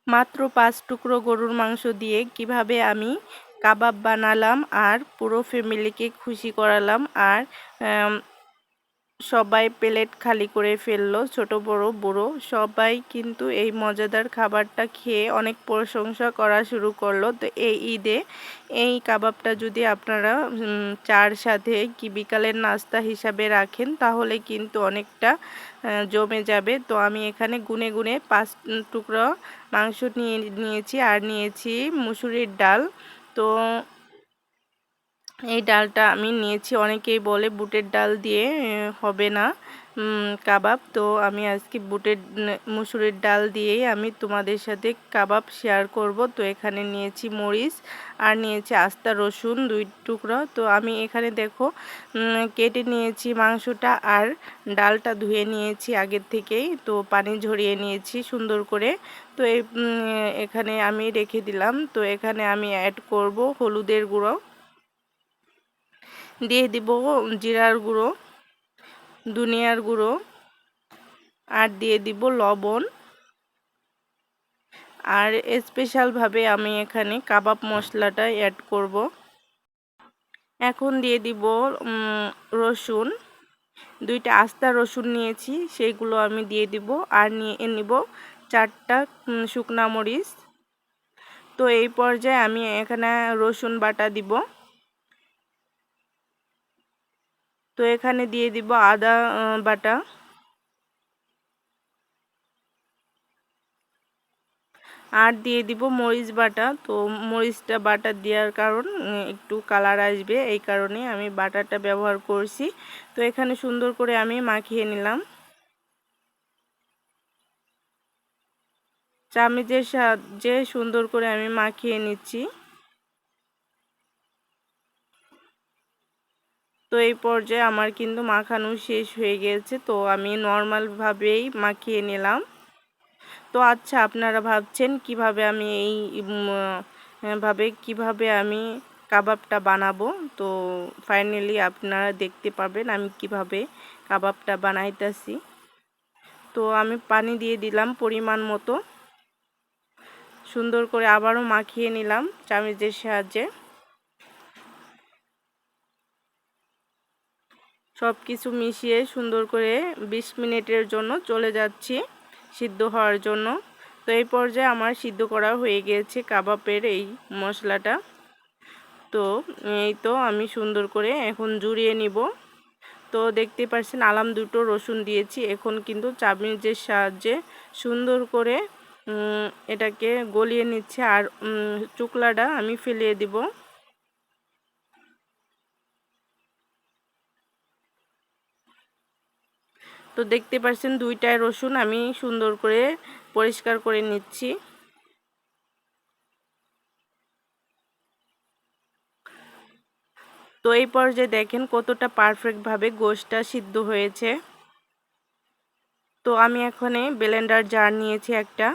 মাত্র 5 টুকরো গরুর মাংস দিয়ে কিভাবে আমি কাবাব বানালাম আর পুরো ফ্যামিলিকে খুশি করালাম। আর সবাই প্লেট খালি করে ফেললো, ছোট বড় বুড়ো সবাই কিন্তু এই মজাদার খাবারটা খেয়ে অনেক প্রশংসা করা শুরু করলো। তো এই ঈদে এই কাবাবটা যদি আপনারা চার সাথে কি বিকালের নাস্তা হিসাবে রাখেন তাহলে কিন্তু অনেকটা জমে যাবে। তো আমি এখানে গুনে গুনে 5 টুকরো মাংস নিয়েছি আর নিয়েছি মুসুরির ডাল। তো এই ডালটা আমি নিয়েছি, অনেকেই বলে বুটের ডাল দিয়ে হবে না কাবাব। তো আমি আজকে মুসুরির ডাল দিয়েই আমি তোমাদের সাথে কাবাব শেয়ার করব। তো এখানে নিয়েছি মরিচ আর নিয়েছি আস্তা রসুন 2 টুকরো। তো আমি এখানে দেখো কেটে নিয়েছি মাংসটা আর ডালটা ধুয়ে নিয়েছি আগের থেকেই। তো পানি ঝরিয়ে নিয়েছি সুন্দর করে। তো এখানে আমি রেখে দিলাম। তো এখানে আমি অ্যাড করব হলুদের গুঁড়ো, দিয়ে দিব জিরার গুঁড়ো, ধনিয়ার গুঁড়ো আর দিয়ে দিব লবণ। আর স্পেশালভাবে আমি এখানে কাবাব মশলাটা অ্যাড করব। এখন দিয়ে দিব রসুন, 2টা আস্তা রসুন নিয়েছি সেইগুলো আমি দিয়ে দিব। আর নিয়ে নিব 4টা শুকনা মরিচ। তো এই পর্যায়ে আমি এখানে রসুন বাটা দিব। তো এখানে দিয়ে দিব আদা বাটা, আর দিয়ে দিব মরিচ বাটা। তো মরিচটা বাটা দেওয়ার কারণ একটু কালার আসবে, এই কারণে আমি বাটাটা ব্যবহার করছি। তো এখানে সুন্দর করে আমি মাখিয়ে নিলাম, চামচের সাহায্যে সুন্দর করে আমি মাখিয়ে নিচ্ছি। তো এই পর্যায়ে আমার কিন্তু মাখানো শেষ হয়ে গেছে। তো আমি নর্মালভাবেই মাখিয়ে নিলাম। তো আচ্ছা, আপনারা ভাবছেন কিভাবে আমি কিভাবে আমি কাবাবটা বানাবো। তো ফাইনালি আপনারা দেখতে পাবেন আমি কিভাবে কাবাবটা বানাইতেছি। তো আমি পানি দিয়ে দিলাম পরিমাণ মতো, সুন্দর করে আবারও মাখিয়ে নিলাম চামচের সাহায্যে। সব কিছু মিশিয়ে সুন্দর করে 20 মিনিটের জন্য চলে যাচ্ছি সিদ্ধ হওয়ার জন্য। তো এই পর্যায়ে আমার সিদ্ধ করা হয়ে গিয়েছে কাবাবের এই মশলাটা। তো এই তো আমি সুন্দর করে এখন জুড়িয়ে নিব। তো দেখতে পাচ্ছেন আলাম 2টো রসুন দিয়েছি। এখন কিন্তু চামচের সাহায্যে সুন্দর করে এটাকে গলিয়ে নিচ্ছে আর চুকলাটা আমি ফেলিয়ে দিব। তো দেখতে পাচ্ছেন 2টা রসুন আমি সুন্দর করে পরিষ্কার করে নিচ্ছি। তো এই পর্যায়ে দেখেন কতটা পারফেক্টভাবে গোশটা সিদ্ধ হয়েছে। তো আমি এখানে ব্লেন্ডার জার নিয়েছি একটা,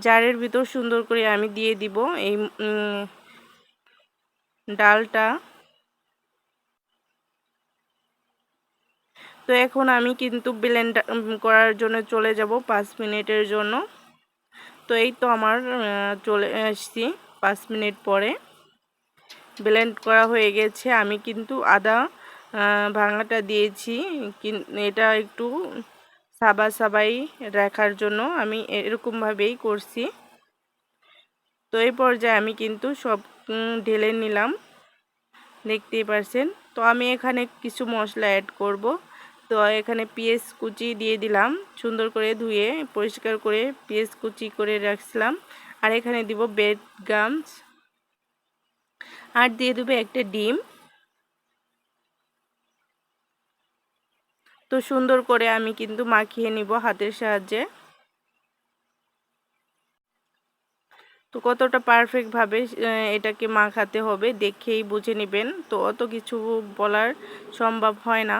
জারের ভিতর সুন্দর করে আমি দিয়ে দিব এই ডালটা। তো এখন আমি কিন্তু ব্লেন্ড করার জন্য চলে যাব 5 মিনিটের জন্য। তো এই তো আমার চলে আসছি 5 মিনিট পরে, ব্লেন্ড করা হয়ে গেছে। আমি কিন্তু আদা ভাঙাটা দিয়েছি, এটা একটু সাবাই রাখার জন্য আমি এরকমভাবেই করছি। তো এই পর্যায়ে আমি কিন্তু সব ঢেলে নিলাম, দেখতেই পারছেন। তো আমি এখানে কিছু মশলা অ্যাড করব। তো এখানে পেঁয়াজ কুচি দিয়ে দিলাম, সুন্দর করে ধুয়ে পরিষ্কার করে পেঁয়াজ কুচি করে রাখছিলাম। আর এখানে দিব ব্রেড গামস, আর দিয়ে দেবো একটা ডিম। তো সুন্দর করে আমি কিন্তু মাখিয়ে নিব হাতের সাহায্যে। তো কতটা পারফেক্টভাবে এটাকে মাখাতে হবে দেখেই বুঝে নেবেন। তো অত কিছু বলার সম্ভব হয় না।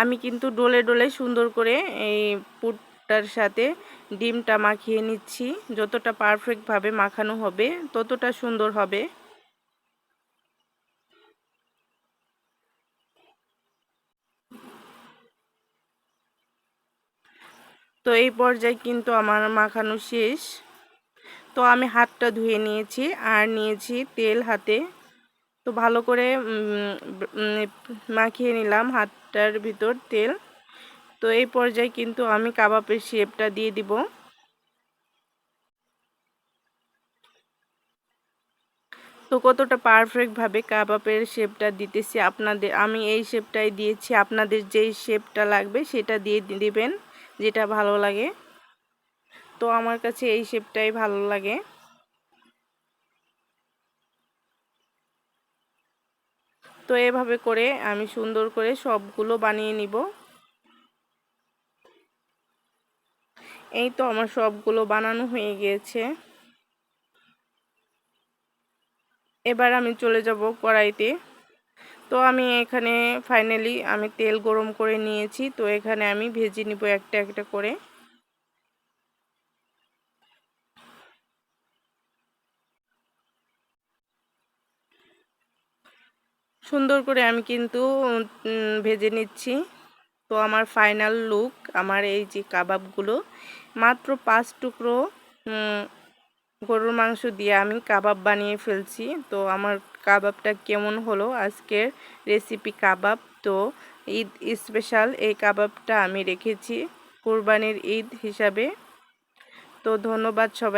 আমি কিন্তু ডলে ডলে সুন্দর করে এই পুরটার সাথে ডিমটা মাখিয়ে নিচ্ছি। যতটা পারফেক্টভাবে মাখানো হবে ততটা সুন্দর হবে। তো এই পর্যায়ে কিন্তু আমার মাখানো শেষ। তো আমি হাতটা ধুয়ে নিয়েছি আর নিয়েছি তেল হাতে। তো ভালো করে মাখিয়ে নিলাম হাতটার ভিতর তেল। তো এই পর্যায়ে কিন্তু আমি কাবাবের শেপটা দিয়ে দিব। তো কতটা পারফেক্টভাবে কাবাবের শেপটা দিতেছি আপনাদের, আমি এই শেপটাই দিয়েছি, আপনাদের যেই শেপটা লাগবে সেটা দিয়ে দিবেন, যেটা ভালো লাগে। তো আমার কাছে এই শেপটাই ভালো লাগে। তো এভাবে করে আমি সুন্দর করে সবগুলো বানিয়ে নিব। এই তো আমার সবগুলো বানানো হয়ে গিয়েছে। এবার আমি চলে যাব কড়াইতে। তো আমি এখানে ফাইনালি আমি তেল গরম করে নিয়েছি। তো এখানে আমি ভেজে নিব একটা একটা করে। সুন্দর করে আমি কিন্তু ভেজে নিচ্ছি। তো আমার ফাইনাল লুক, আমার এই যে কাবাবগুলো মাত্র 5 টুকরো গরুর মাংস দিয়ে আমি কাবাব বানিয়ে ফেলছি। তো আমার কাবাবটা কেমন হলো, আজকের রেসিপি কাবাব। তো ঈদ স্পেশাল এই কাবাবটা আমি রেখেছি কুরবানির ঈদ হিসাবে। তো ধন্যবাদ সবাই।